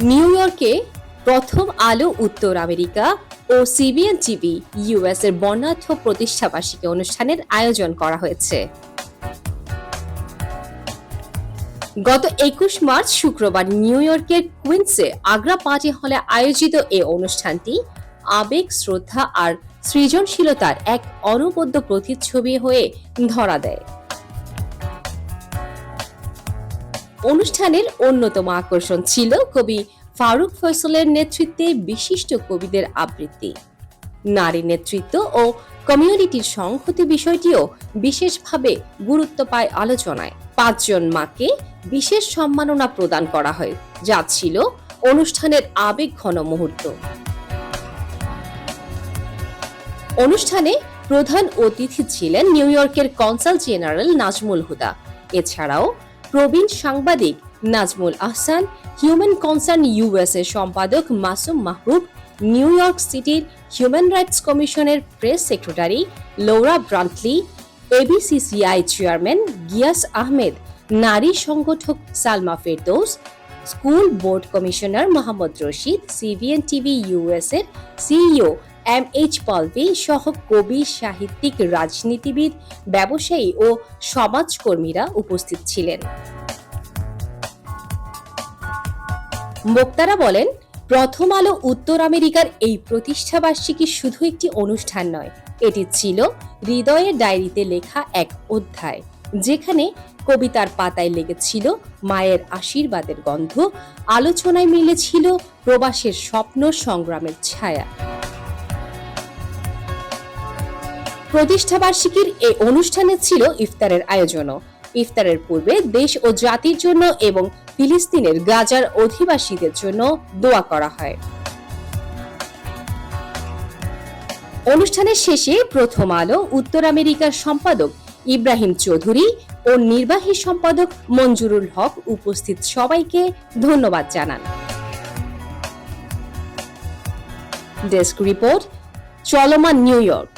New ইয়র্কে প্রথম আলো উত্তর আমেরিকা ও সিবিএন টিভি ইউএস এর বর্ণাঢ্য প্রতিষ্ঠাবার্ষিকী অনুষ্ঠানের আয়োজন করা হয়েছে। গত 21 মার্চ শুক্রবার নিউ ইয়র্কের কুইন্সে আগ্রা পার্টি হলে আয়োজিত এই অনুষ্ঠানটি আবেগ, শ্রদ্ধা আর সৃজনশীলতার এক অনবদ্য প্রতিচ্ছবি হয়ে ধরা দেয়। অনুষ্ঠানের অন্যতম আকর্ষণ ছিল কবি ফারুক ফয়সলের নেতৃত্বে বিশিষ্ট কবিদের আবৃত্তি। নারী নেতৃত্ব ও কমিউনিটির সংহতি বিষয়টিও বিশেষভাবে গুরুত্ব পায় আলোচনায়। 5 জন মাকে বিশেষ সম্মাননা প্রদান করা হয়, যা ছিল অনুষ্ঠানের আবেগঘন মুহূর্ত। অনুষ্ঠানে প্রধান অতিথি ছিলেন নিউ ইয়র্কের কনসাল জেনারেল নাজমুল হুদা। এছাড়াও প্রবীণ সাংবাদিক Nazmul Ahsan, human concern US এর সম্পাদক মাসুম মাহবুব, নিউ ইয়র্ক সিটির হিউম্যান রাইটস কমিশনের press secretary Laura Brantley, ABCCI chairman Gias Ahmed, নারী সংগঠক Salma Ferdous, school board commissioner Mohammad Rashid, CBN TV US এর সিইও এমএইচ পালভি সহ কবি, সাহিত্যিক, রাজনীতিবিদ, ব্যবসায়ী ও সমাজকর্মীরা উপস্থিত ছিলেন। বক্তারা বলেন, প্রথম আলো উত্তর আমেরিকার এই প্রতিষ্ঠাবার্ষিকী শুধু একটি অনুষ্ঠান নয়, এটি ছিল হৃদয়ের ডায়েরিতে লেখা এক অধ্যায়, যেখানে কবিতার পাতায় লেগেছিল মায়ের আশীর্বাদের গন্ধ, আলোচনায় মিলেছিল প্রবাসের স্বপ্ন, সংগ্রামের ছায়া। প্রতিষ্ঠাবার্ষিকীর এই অনুষ্ঠানে ছিল ইফতারের আয়োজনও। ইফতারের পূর্বে দেশ ও জাতির জন্য এবং ফিলিস্তিনের গাজার অধিবাসীদের জন্য দোয়া করা হয়। অনুষ্ঠানের শেষে প্রথম আলো উত্তর আমেরিকার সম্পাদক ইব্রাহিম চৌধুরী ও নির্বাহী সম্পাদক মঞ্জুরুল হক উপস্থিত সবাইকে ধন্যবাদ জানান। ডেস্ক রিপোর্ট, চলমান নিউ ইয়র্ক।